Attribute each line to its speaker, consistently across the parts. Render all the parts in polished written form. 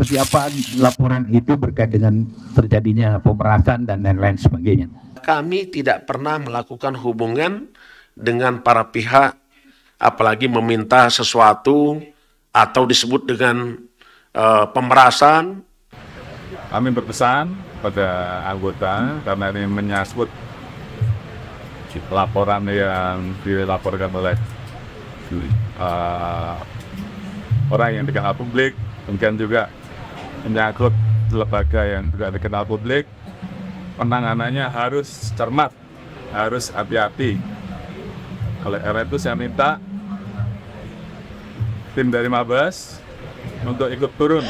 Speaker 1: seperti apa laporan itu berkait dengan terjadinya pemerasan dan lain-lain sebagainya?
Speaker 2: Kami tidak pernah melakukan hubungan dengan para pihak, apalagi meminta sesuatu atau disebut dengan pemerasan.
Speaker 3: Kami berpesan pada anggota karena ini menyangkut laporan yang dilaporkan oleh orang yang dikenal publik, kemudian juga menyangkut lembaga yang juga dikenal publik, penanganannya harus cermat, harus hati-hati. Oleh karena itu saya minta tim dari Mabes untuk ikut turun.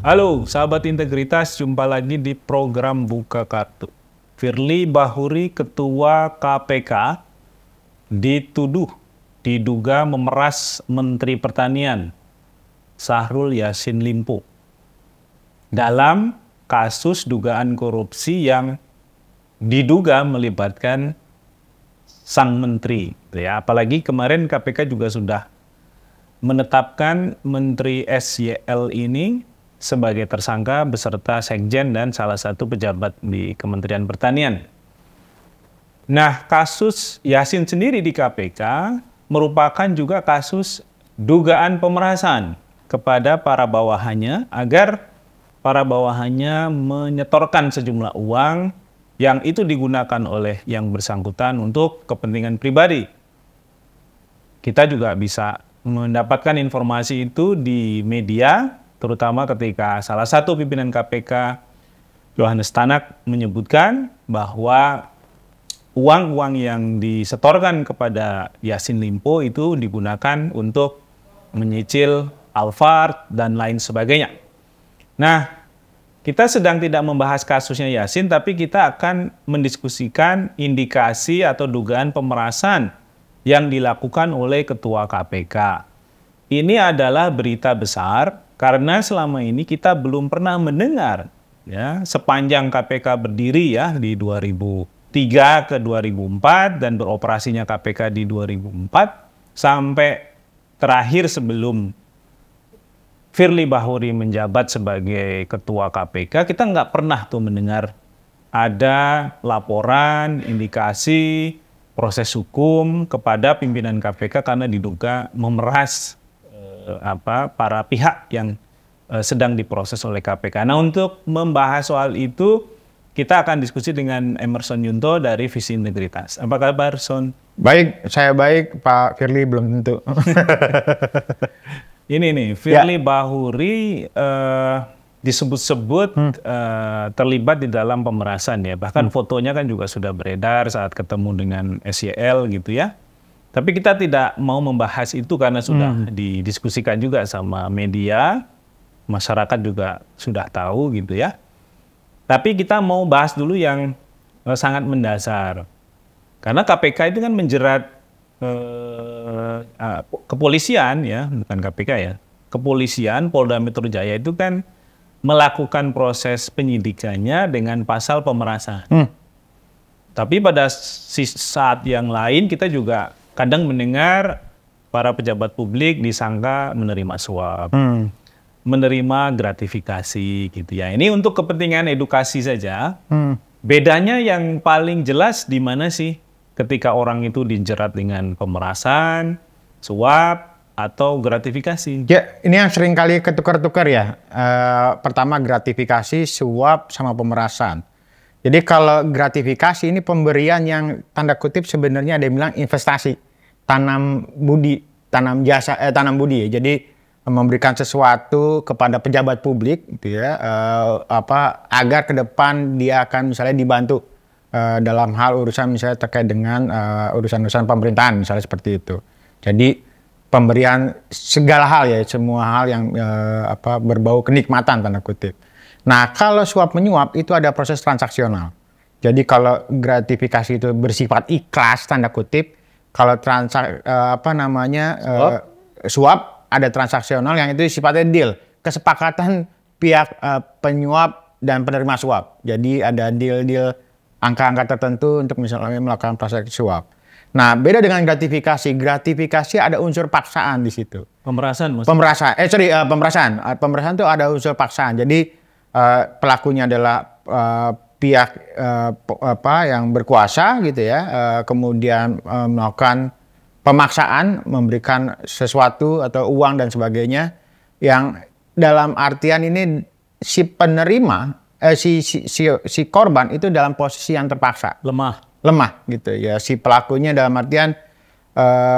Speaker 4: Halo sahabat integritas, jumpa lagi di program Buka Kartu. Firly Bahuri, Ketua KPK, diduga memeras Menteri Pertanian Syahrul Yassin Limpo dalam kasus dugaan korupsi yang diduga melibatkan sang menteri. Ya, apalagi kemarin KPK juga sudah menetapkan Menteri SYL ini sebagai tersangka beserta sekjen dan salah satu pejabat di Kementerian Pertanian. Nah, kasus Yassin sendiri di KPK merupakan juga kasus dugaan pemerasan kepada para bawahannya agar para bawahannya menyetorkan sejumlah uang yang itu digunakan oleh yang bersangkutan untuk kepentingan pribadi. Kita juga bisa mendapatkan informasi itu di media, terutama ketika salah satu pimpinan KPK, Yohanes Tanak, menyebutkan bahwa uang-uang yang disetorkan kepada Yassin Limpo itu digunakan untuk menyicil Alfard dan lain sebagainya. Nah, kita sedang tidak membahas kasusnya Yassin, tapi kita akan mendiskusikan indikasi atau dugaan pemerasan yang dilakukan oleh Ketua KPK. Ini adalah berita besar, karena selama ini kita belum pernah mendengar, ya, sepanjang KPK berdiri ya di 2003 ke 2004 dan beroperasinya KPK di 2004 sampai terakhir sebelum Firly Bahuri menjabat sebagai Ketua KPK, kita nggak pernah tuh mendengar ada laporan, indikasi, proses hukum kepada pimpinan KPK karena diduga memeras para pihak yang sedang diproses oleh KPK. Nah, untuk membahas soal itu, kita akan diskusi dengan Emerson Yunto dari Visi Integritas. Apa kabar, Son?
Speaker 5: Baik, saya baik. Pak Firly belum tentu.
Speaker 4: Ini nih, Firly Bahuri disebut-sebut terlibat di dalam pemerasan ya. Bahkan fotonya kan juga sudah beredar saat ketemu dengan SYL gitu ya. Tapi kita tidak mau membahas itu karena sudah didiskusikan juga sama media, masyarakat juga sudah tahu gitu ya. Tapi kita mau bahas dulu yang sangat mendasar. Karena KPK itu kan menjerat kepolisian ya, bukan KPK ya. Kepolisian Polda Metro Jaya itu kan melakukan proses penyidikannya dengan pasal pemerasan. Tapi pada saat yang lain kita juga kadang mendengar para pejabat publik disangka menerima suap, menerima gratifikasi gitu ya. Ini untuk kepentingan edukasi saja. Bedanya yang paling jelas di mana sih ketika orang itu dijerat dengan pemerasan, suap, atau gratifikasi?
Speaker 5: Ya, ini yang sering kali ketukar-tukar ya. Pertama gratifikasi, suap, sama pemerasan. Jadi kalau gratifikasi ini pemberian yang tanda kutip sebenarnya ada yang bilang investasi, tanam budi ya. Jadi memberikan sesuatu kepada pejabat publik gitu ya, agar ke depan dia akan misalnya dibantu dalam hal urusan misalnya terkait dengan urusan-urusan pemerintahan misalnya seperti itu. Jadi pemberian segala hal ya, semua hal yang berbau kenikmatan tanda kutip. Nah, kalau suap menyuap itu ada proses transaksional. Jadi kalau gratifikasi itu bersifat ikhlas tanda kutip, kalau suap ada transaksional yang itu sifatnya deal, kesepakatan pihak penyuap dan penerima suap. Jadi ada deal-deal angka-angka tertentu untuk misalnya melakukan proses suap. Nah, beda dengan gratifikasi. Gratifikasi ada unsur paksaan di situ.
Speaker 4: Pemerasan, Mas.
Speaker 5: Pemerasan. Pemerasan itu ada unsur paksaan. Jadi pelakunya adalah pihak yang berkuasa gitu ya, kemudian melakukan pemaksaan, memberikan sesuatu atau uang dan sebagainya, yang dalam artian ini si penerima, si korban itu dalam posisi yang terpaksa. Lemah gitu ya. Si pelakunya dalam artian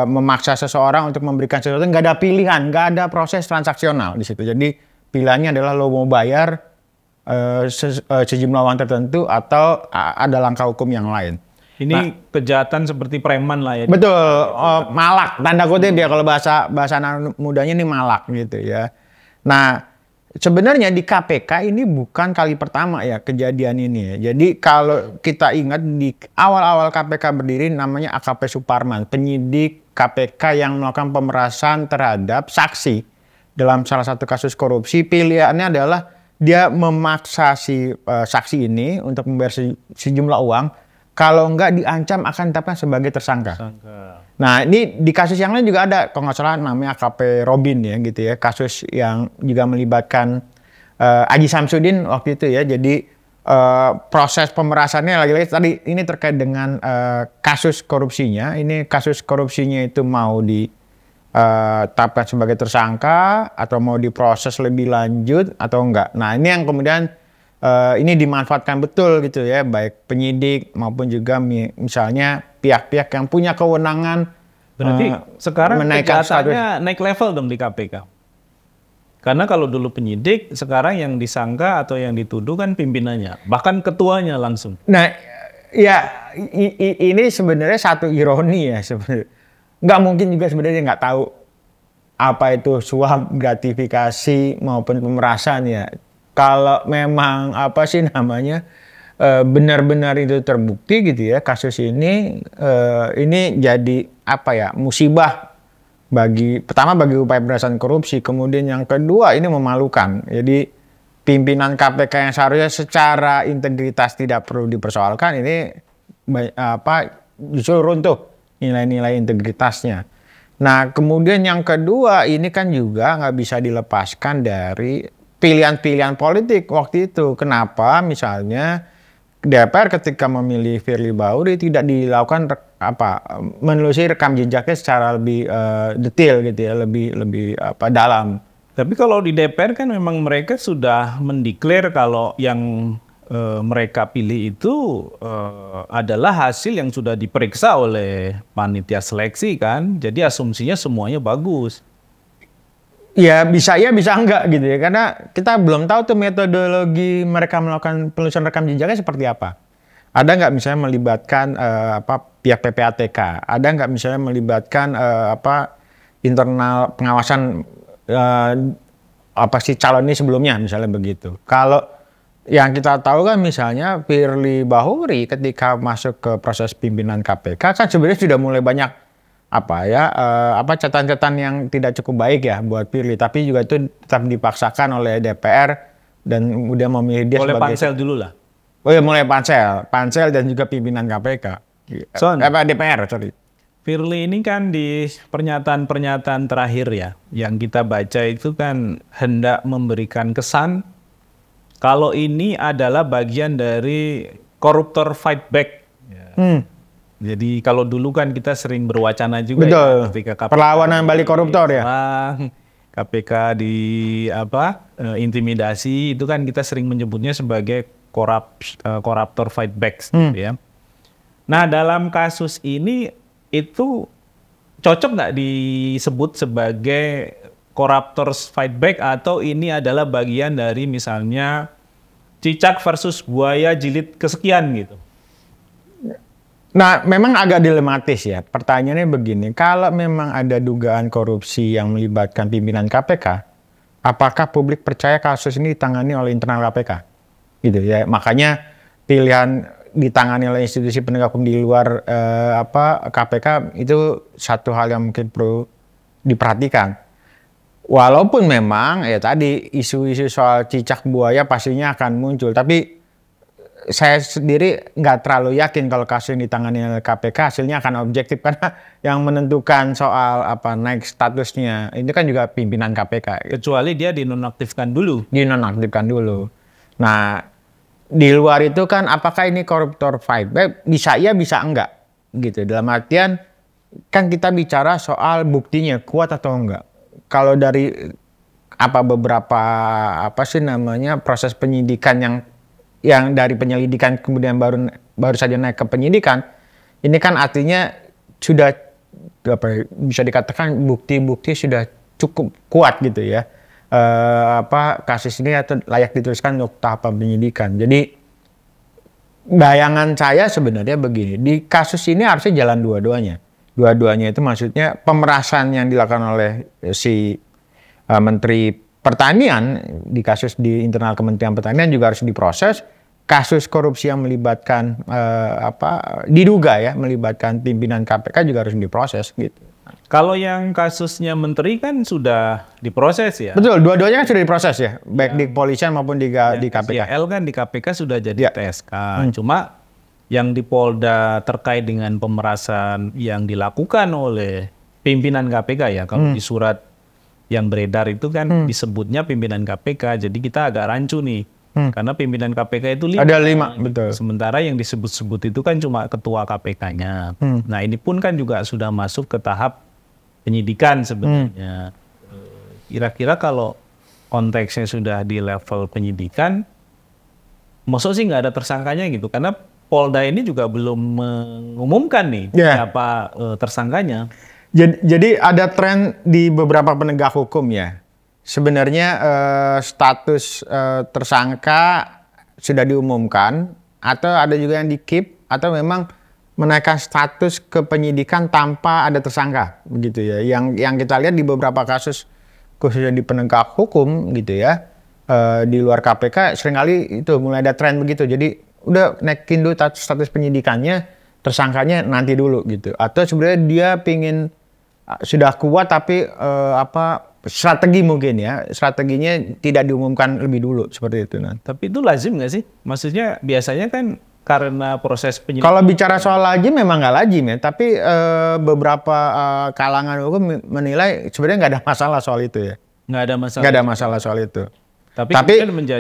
Speaker 5: memaksa seseorang untuk memberikan sesuatu, nggak ada pilihan, nggak ada proses transaksional di situ. Jadi pilihannya adalah lo mau bayar sejumlah uang tertentu atau ada langkah hukum yang lain.
Speaker 4: Ini kejahatan seperti preman lah ya.
Speaker 5: Betul, malak, tanda kutip ya, kalau bahasa anak mudanya ini malak gitu ya. Nah, sebenarnya di KPK ini bukan kali pertama ya kejadian ini ya. Jadi kalau kita ingat di awal-awal KPK berdiri namanya AKP Suparman, penyidik KPK yang melakukan pemerasan terhadap saksi dalam salah satu kasus korupsi. Pilihannya adalah dia memaksa si saksi ini untuk membayar sejumlah uang, kalau enggak diancam akan ditetapkan sebagai tersangka. Nah, ini di kasus yang lain juga ada, kalau nggak salah namanya AKP Robin ya gitu ya, kasus yang juga melibatkan Aji Samsudin waktu itu ya. Jadi proses pemerasannya lagi-lagi tadi ini terkait dengan kasus korupsinya. Ini kasus korupsinya itu mau ditetapkan sebagai tersangka atau mau diproses lebih lanjut atau enggak. Nah, ini yang kemudian ini dimanfaatkan betul gitu ya, baik penyidik maupun juga misalnya pihak-pihak yang punya kewenangan.
Speaker 4: Berarti sekarang kejahatannya naik level dong di KPK. Karena kalau dulu penyidik, sekarang yang disangka atau yang dituduh kan pimpinannya, bahkan ketuanya langsung.
Speaker 5: Nah, ya ini sebenarnya satu ironi ya sebenarnya. Nggak mungkin juga sebenarnya nggak tahu apa itu suap, gratifikasi maupun pemerasan ya. Kalau memang benar-benar itu terbukti gitu ya, kasus ini jadi musibah pertama bagi upaya pemberantasan korupsi, kemudian yang kedua ini memalukan. Jadi pimpinan KPK yang seharusnya secara integritas tidak perlu dipersoalkan ini justru runtuh nilai-nilai integritasnya. Nah, kemudian yang kedua ini kan juga nggak bisa dilepaskan dari pilihan-pilihan politik waktu itu. Kenapa misalnya DPR ketika memilih Firly Bahuri tidak dilakukan menelusuri rekam jejaknya secara lebih detail gitu ya, lebih dalam.
Speaker 4: Tapi kalau di DPR kan memang mereka sudah mendeklar kalau yang mereka pilih itu adalah hasil yang sudah diperiksa oleh panitia seleksi kan. Jadi asumsinya semuanya bagus.
Speaker 5: Ya bisa enggak gitu ya, karena kita belum tahu tuh metodologi mereka melakukan penelusuran rekam jejaknya seperti apa. Ada nggak misalnya melibatkan pihak PPATK, ada nggak misalnya melibatkan internal pengawasan si calon ini sebelumnya misalnya begitu. Kalau yang kita tahu kan misalnya Firly Bahuri ketika masuk ke proses pimpinan KPK kan sebenarnya sudah mulai banyak catatan-catatan yang tidak cukup baik ya buat Firly, tapi juga itu tetap dipaksakan oleh DPR dan kemudian memilih dia
Speaker 4: oleh
Speaker 5: sebagai
Speaker 4: pansel dulu lah.
Speaker 5: Oh ya, mulai pansel dan juga pimpinan KPK. DPR, sorry.
Speaker 4: Firly ini kan di pernyataan-pernyataan terakhir ya, yang kita baca itu kan hendak memberikan kesan kalau ini adalah bagian dari koruptor fight back. Jadi kalau dulu kan kita sering berwacana juga.
Speaker 5: Betul.
Speaker 4: Ya, ketika KPK
Speaker 5: perlawanan balik koruptor ya.
Speaker 4: KPK intimidasi itu kan kita sering menyebutnya sebagai koruptor fight back gitu ya. Nah, dalam kasus ini itu cocok nggak disebut sebagai koruptor fight back atau ini adalah bagian dari misalnya cicak versus buaya jilid kesekian gitu?
Speaker 5: Nah, memang agak dilematis ya. Pertanyaannya begini, kalau memang ada dugaan korupsi yang melibatkan pimpinan KPK, apakah publik percaya kasus ini ditangani oleh internal KPK? Gitu ya. Makanya pilihan ditangani oleh institusi penegak hukum di luar KPK itu satu hal yang mungkin perlu diperhatikan. Walaupun memang ya tadi isu-isu soal cicak buaya pastinya akan muncul, tapi saya sendiri nggak terlalu yakin kalau kasus yang ditangani oleh KPK hasilnya akan objektif, karena yang menentukan soal naik statusnya itu kan juga pimpinan KPK.
Speaker 4: Kecuali dia dinonaktifkan dulu.
Speaker 5: Dinonaktifkan dulu. Nah, di luar itu kan apakah ini koruptor fight back? Bisa iya, bisa enggak. Gitu. Dalam artian kan kita bicara soal buktinya kuat atau enggak. Kalau dari beberapa proses penyidikan yang dari penyelidikan kemudian baru saja naik ke penyidikan, ini kan artinya sudah bisa dikatakan bukti-bukti sudah cukup kuat gitu ya. Kasus ini layak diteruskan untuk tahapan penyidikan. Jadi bayangan saya sebenarnya begini, di kasus ini harusnya jalan dua-duanya. Dua-duanya itu maksudnya pemerasan yang dilakukan oleh si Menteri Pertanian di kasus di internal Kementerian Pertanian juga harus diproses. Kasus korupsi yang melibatkan diduga ya melibatkan pimpinan KPK juga harus diproses gitu.
Speaker 4: Kalau yang kasusnya menteri kan sudah diproses ya.
Speaker 5: Betul, dua-duanya kan sudah diproses ya, baik di kepolisian maupun di KPK.
Speaker 4: SYL kan di KPK sudah jadi TSK. Cuma yang di Polda terkait dengan pemerasan yang dilakukan oleh pimpinan KPK ya, kalau di surat yang beredar itu kan disebutnya pimpinan KPK, jadi kita agak rancu nih. Karena pimpinan KPK itu 5.
Speaker 5: Ada 5, betul.
Speaker 4: Sementara yang disebut-sebut itu kan cuma ketua KPK-nya. Nah ini pun kan juga sudah masuk ke tahap penyidikan sebenarnya. Kira-kira kalau konteksnya sudah di level penyidikan, maksud sih nggak ada tersangkanya gitu. Karena Polda ini juga belum mengumumkan nih siapa tersangkanya.
Speaker 5: Jadi ada tren di beberapa penegak hukum ya. Sebenarnya status tersangka sudah diumumkan, atau ada juga yang di-keep, atau memang menaikkan status ke penyidikan tanpa ada tersangka, begitu ya. Yang kita lihat di beberapa kasus khususnya di penegak hukum gitu ya, di luar KPK seringkali itu mulai ada tren begitu. Jadi udah naikin dulu status penyidikannya, tersangkanya nanti dulu gitu. Atau sebenarnya dia pingin sudah kuat tapi strategi mungkin ya, strateginya tidak diumumkan lebih dulu seperti itu.
Speaker 4: Tapi itu lazim nggak sih? Maksudnya biasanya kan karena proses penyidikan.
Speaker 5: Kalau bicara soal lazim memang nggak lazim ya, tapi beberapa kalangan hukum menilai sebenarnya nggak ada masalah soal itu ya.
Speaker 4: Nggak ada masalah.
Speaker 5: Nggak ada masalah soal itu. Tapi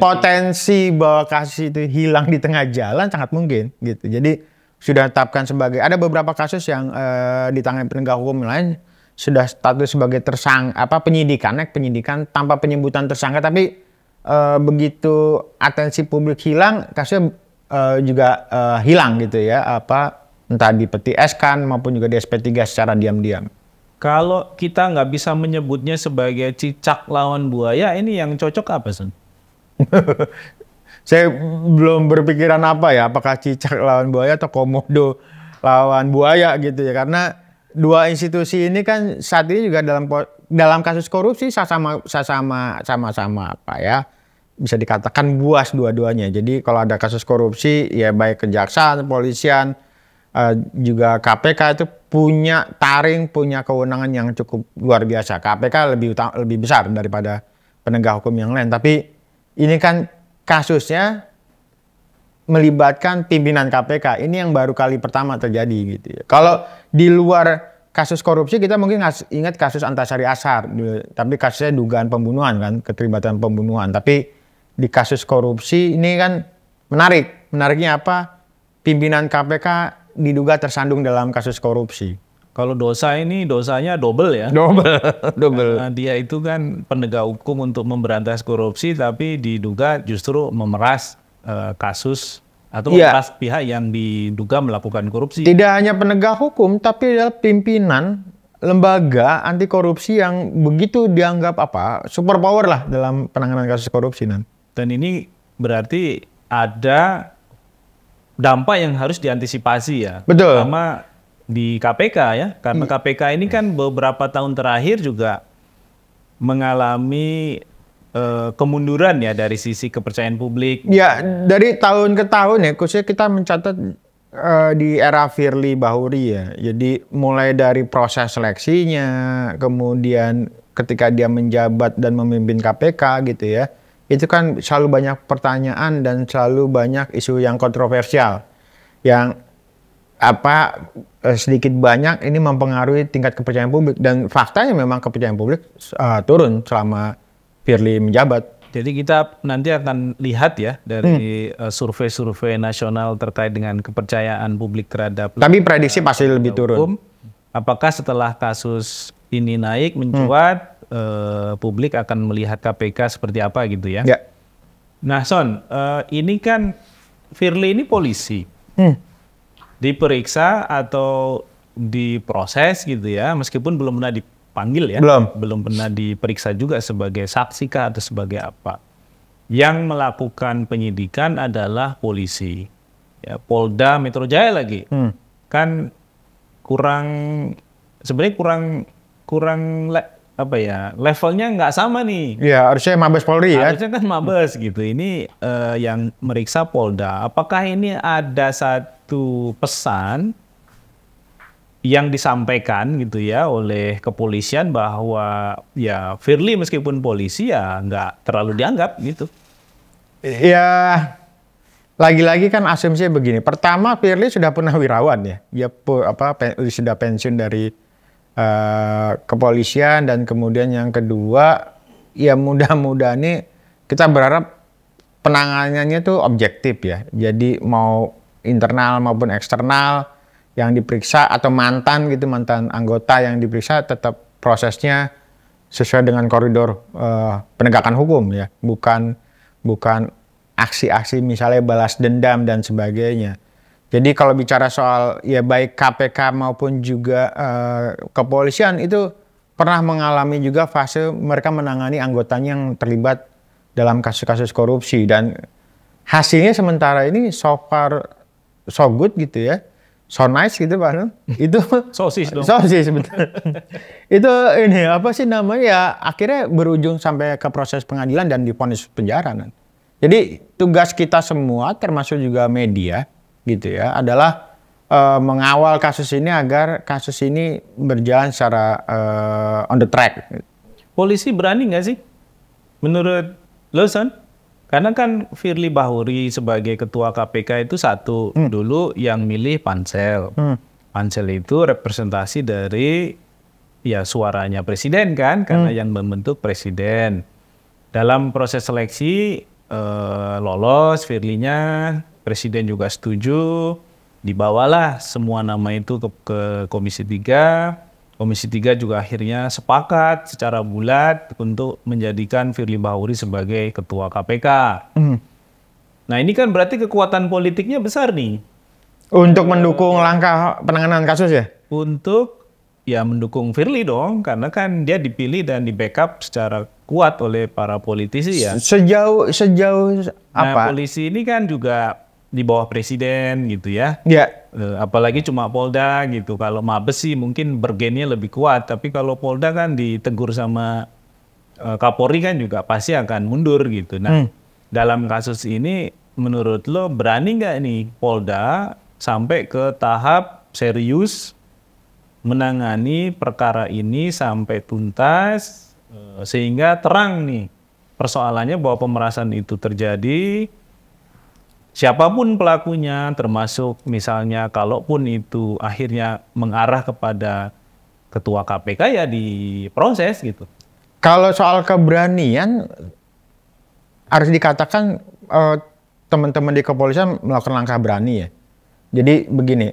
Speaker 5: potensi bahwa kasus itu hilang di tengah jalan sangat mungkin gitu. Jadi sudah tetapkan sebagai, ada beberapa kasus yang ditangani penegak hukum lain sudah status sebagai penyidikan tanpa penyebutan tersangka, tapi begitu atensi publik hilang, kasusnya juga hilang gitu ya, entah di peti S kan maupun juga di SP3 secara diam-diam.
Speaker 4: Kalau kita nggak bisa menyebutnya sebagai cicak lawan buaya, ini yang cocok apa, Sun?
Speaker 5: Saya belum berpikiran apakah cicak lawan buaya atau komodo lawan buaya gitu ya, karena dua institusi ini kan saat ini juga dalam kasus korupsi sama-sama bisa dikatakan buas dua-duanya. Jadi kalau ada kasus korupsi ya baik kejaksaan, polisian, juga KPK itu punya kewenangan yang cukup luar biasa. KPK lebih besar daripada penegak hukum yang lain. Tapi ini kan kasusnya melibatkan pimpinan KPK. Ini yang baru kali pertama terjadi gitu ya. Kalau di luar kasus korupsi kita mungkin ingat kasus Antasari Ashar, tapi kasusnya dugaan pembunuhan kan, keterlibatan pembunuhan. Tapi di kasus korupsi ini kan menarik. Menariknya apa? Pimpinan KPK diduga tersandung dalam kasus korupsi.
Speaker 4: Kalau dosanya double ya.
Speaker 5: Double.
Speaker 4: Nah, dia itu kan penegak hukum untuk memberantas korupsi, tapi diduga justru memeras kasus atau memeras pihak yang diduga melakukan korupsi.
Speaker 5: Tidak hanya penegak hukum, tapi adalah pimpinan lembaga anti korupsi yang begitu dianggap super power lah dalam penanganan kasus korupsi.
Speaker 4: Dan ini berarti ada dampak yang harus diantisipasi ya.
Speaker 5: Betul.
Speaker 4: Sama di KPK ya, karena KPK ini kan beberapa tahun terakhir juga mengalami kemunduran ya dari sisi kepercayaan publik.
Speaker 5: Ya, dari tahun ke tahun ya, khususnya kita mencatat di era Firly Bahuri ya. Jadi mulai dari proses seleksinya, kemudian ketika dia menjabat dan memimpin KPK gitu ya, itu kan selalu banyak pertanyaan dan selalu banyak isu yang kontroversial yang sedikit banyak ini mempengaruhi tingkat kepercayaan publik, dan faktanya memang kepercayaan publik turun selama Firly menjabat.
Speaker 4: Jadi kita nanti akan lihat ya dari survei-survei nasional terkait dengan kepercayaan publik terhadap.
Speaker 5: Tapi prediksi pasti lebih turun.
Speaker 4: Apakah setelah kasus ini naik mencuat, publik akan melihat KPK seperti apa gitu ya?
Speaker 5: Ya.
Speaker 4: Nah, Son, ini kan Firly ini polisi, diperiksa atau diproses gitu ya, meskipun belum pernah dipanggil ya, belum pernah diperiksa juga sebagai saksi kah atau sebagai apa. Yang melakukan penyidikan adalah polisi, ya, Polda Metro Jaya lagi, kan levelnya nggak sama nih.
Speaker 5: Ya, harusnya Mabes Polri ya.
Speaker 4: Harusnya kan Mabes gitu. Ini yang meriksa Polda. Apakah ini ada satu pesan yang disampaikan gitu ya oleh kepolisian bahwa ya Firly meskipun polisi ya nggak terlalu dianggap gitu?
Speaker 5: Ya, lagi-lagi kan asumsinya begini. Pertama, Firly sudah pernah wirawan ya. Dia sudah pensiun dari kepolisian, dan kemudian yang kedua, ya mudah-mudahan nih kita berharap penanganannya tuh objektif ya. Jadi mau internal maupun eksternal yang diperiksa atau mantan anggota yang diperiksa, tetap prosesnya sesuai dengan koridor penegakan hukum ya, bukan aksi-aksi misalnya balas dendam dan sebagainya. Jadi kalau bicara soal ya baik KPK maupun juga kepolisian itu pernah mengalami juga fase mereka menangani anggotanya yang terlibat dalam kasus-kasus korupsi, dan hasilnya sementara ini so far so good gitu ya. So nice gitu Pak Nur. Itu
Speaker 4: sosis dong.
Speaker 5: Sosis betul. Itu ini apa sih namanya ya, akhirnya berujung sampai ke proses pengadilan dan divonis penjara. Jadi tugas kita semua termasuk juga media gitu ya adalah mengawal kasus ini agar kasus ini berjalan secara on the track.
Speaker 4: Polisi berani nggak sih menurut lo, Son? Karena kan Firly Bahuri sebagai ketua KPK itu satu dulu yang milih pansel. Pansel itu representasi dari ya suaranya presiden kan, karena yang membentuk presiden. Dalam proses seleksi lolos Firly-nya, presiden juga setuju, dibawalah semua nama itu ke Komisi 3. Komisi 3 juga akhirnya sepakat secara bulat untuk menjadikan Firly Bahuri sebagai ketua KPK. Nah ini kan berarti kekuatan politiknya besar nih.
Speaker 5: Untuk mendukung langkah penanganan kasus ya?
Speaker 4: Untuk ya mendukung Firly dong, karena kan dia dipilih dan di backup secara kuat oleh para politisi ya.
Speaker 5: Sejauh apa?
Speaker 4: Nah polisi ini kan juga di bawah presiden gitu ya.
Speaker 5: Ya.
Speaker 4: Apalagi cuma Polda gitu. Kalau Mabes sih mungkin bergennya lebih kuat, tapi kalau Polda kan ditegur sama Kapolri kan juga pasti akan mundur gitu. Nah, dalam kasus ini menurut lo berani nggak nih Polda sampai ke tahap serius menangani perkara ini sampai tuntas sehingga terang nih persoalannya bahwa pemerasan itu terjadi? Siapapun pelakunya, termasuk misalnya kalaupun itu akhirnya mengarah kepada ketua KPK ya diproses gitu.
Speaker 5: Kalau soal keberanian harus dikatakan teman-teman di kepolisian melakukan langkah berani ya. Jadi begini,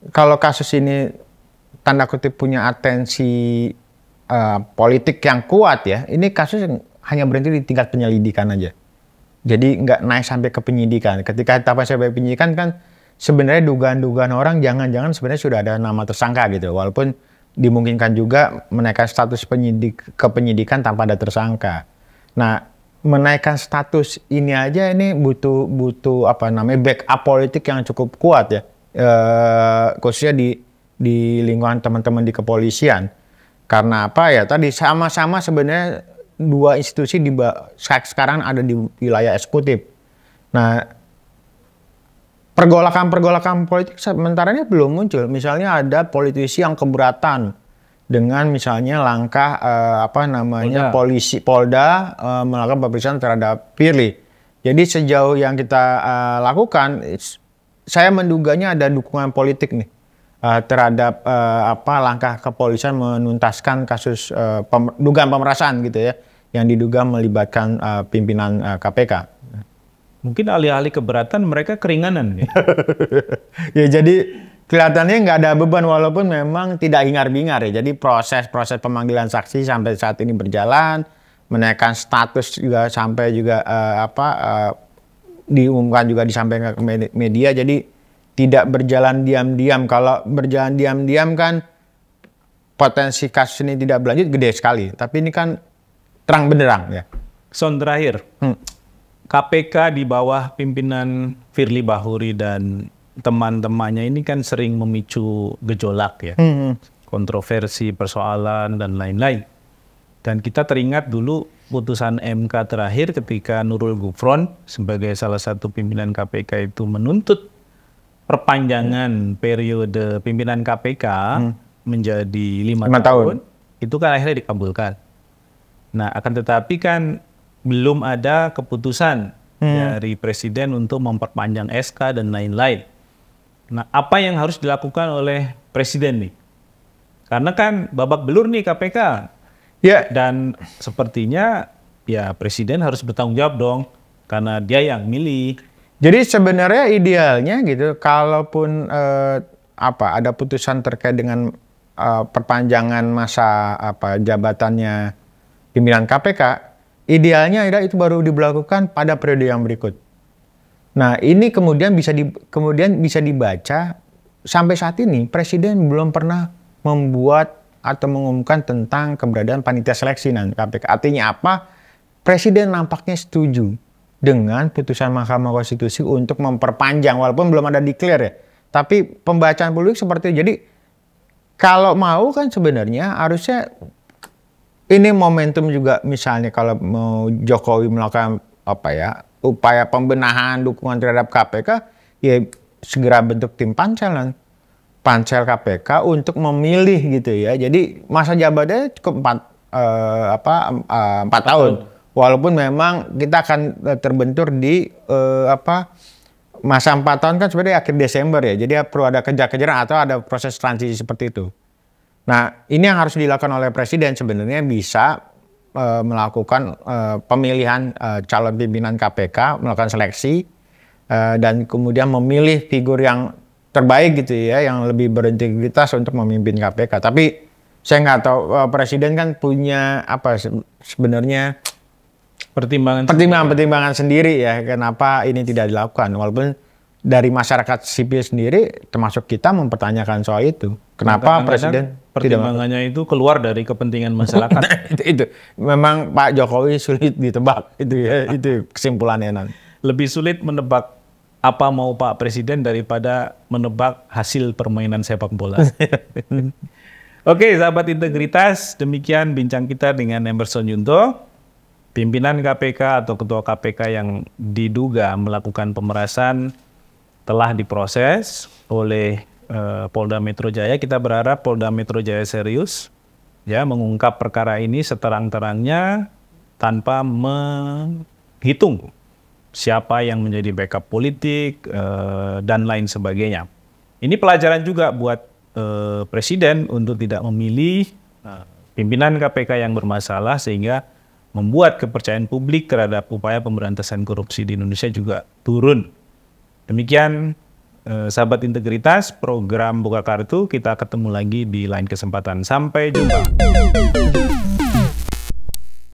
Speaker 5: kalau kasus ini tanda kutip punya atensi politik yang kuat ya, ini kasus yang hanya berhenti di tingkat penyelidikan aja. Jadi nggak naik sampai ke penyidikan. Ketika tahapan sampai penyidikan kan sebenarnya dugaan-dugaan orang jangan-jangan sebenarnya sudah ada nama tersangka gitu. Walaupun dimungkinkan juga menaikkan status ke penyidikan tanpa ada tersangka. Nah, menaikkan status ini aja ini butuh backup politik yang cukup kuat ya. Khususnya di lingkungan teman-teman di kepolisian. Karena apa ya? Tadi sama-sama sebenarnya dua institusi sekarang ada di wilayah eksekutif. Nah, pergolakan politik sementara ini belum muncul. Misalnya ada politisi yang keberatan dengan misalnya langkah Polda melakukan pemeriksaan terhadap Firly. Jadi sejauh yang kita lakukan, saya menduganya ada dukungan politik nih terhadap langkah kepolisian menuntaskan kasus dugaan pemerasan gitu ya, yang diduga melibatkan pimpinan KPK.
Speaker 4: Mungkin ahli-ahli keberatan mereka keringanan.
Speaker 5: Ya jadi kelihatannya nggak ada beban walaupun memang tidak hingar-bingar ya. Jadi proses pemanggilan saksi sampai saat ini berjalan, menaikkan status juga sampai juga diumumkan juga disampaikan ke media. Jadi tidak berjalan diam-diam. Kalau berjalan diam-diam kan potensi kasus ini tidak berlanjut gede sekali. Tapi ini kan terang benderang ya.
Speaker 4: Son terakhir. KPK di bawah pimpinan Firly Bahuri dan teman-temannya ini kan sering memicu gejolak ya, kontroversi, persoalan, dan lain-lain. Dan kita teringat dulu putusan MK terakhir ketika Nurul Gufron sebagai salah satu pimpinan KPK itu menuntut perpanjangan periode pimpinan KPK menjadi 5 tahun. Itu kan akhirnya dikabulkan. Nah, akan tetapi kan belum ada keputusan dari Presiden untuk memperpanjang SK dan lain-lain. Nah, apa yang harus dilakukan oleh Presiden nih? Karena kan babak belur nih KPK. Ya. Dan sepertinya ya Presiden harus bertanggung jawab dong, karena dia yang milih.
Speaker 5: Jadi sebenarnya idealnya gitu, kalaupun ada putusan terkait dengan perpanjangan masa jabatannya pimpinan KPK, idealnya itu baru diberlakukan pada periode yang berikut. Nah, ini kemudian bisa dibaca sampai saat ini Presiden belum pernah membuat atau mengumumkan tentang keberadaan panitia seleksi nanti KPK. Artinya apa? Presiden nampaknya setuju dengan putusan Mahkamah Konstitusi untuk memperpanjang, walaupun belum ada declare ya. Tapi pembacaan publik seperti itu. Jadi kalau mau kan sebenarnya harusnya ini momentum juga, misalnya kalau mau Jokowi melakukan upaya pembenahan dukungan terhadap KPK, ya segera bentuk tim pansel KPK untuk memilih gitu ya. Jadi masa jabatannya cukup 4 tahun. Walaupun memang kita akan terbentur di masa 4 tahun kan sebenarnya akhir Desember ya. Jadi perlu ada kejar-kejaran atau ada proses transisi seperti itu. Nah, ini yang harus dilakukan oleh Presiden sebenarnya, bisa melakukan pemilihan calon pimpinan KPK, melakukan seleksi, dan kemudian memilih figur yang terbaik gitu ya, yang lebih berintegritas untuk memimpin KPK. Tapi saya nggak tahu, Presiden kan punya sebenarnya pertimbangan sendiri ya, kenapa ini tidak dilakukan. Walaupun dari masyarakat sipil sendiri, termasuk kita, mempertanyakan soal itu. Kenapa Presiden
Speaker 4: pertimbangannya itu keluar dari kepentingan masyarakat?
Speaker 5: itu memang Pak Jokowi sulit ditebak itu ya, itu kesimpulannya nanti.
Speaker 4: Lebih sulit menebak apa mau Pak Presiden daripada menebak hasil permainan sepak bola. Oke, sahabat integritas, demikian bincang kita dengan Emerson Yunto, pimpinan KPK atau ketua KPK yang diduga melakukan pemerasan telah diproses oleh Polda Metro Jaya. Kita berharap Polda Metro Jaya serius ya mengungkap perkara ini seterang-terangnya tanpa menghitung siapa yang menjadi backup politik dan lain sebagainya. Ini pelajaran juga buat Presiden untuk tidak memilih pimpinan KPK yang bermasalah, sehingga membuat kepercayaan publik terhadap upaya pemberantasan korupsi di Indonesia juga turun. Demikian sahabat integritas, program Buka Kartu. Kita ketemu lagi di lain kesempatan. Sampai jumpa.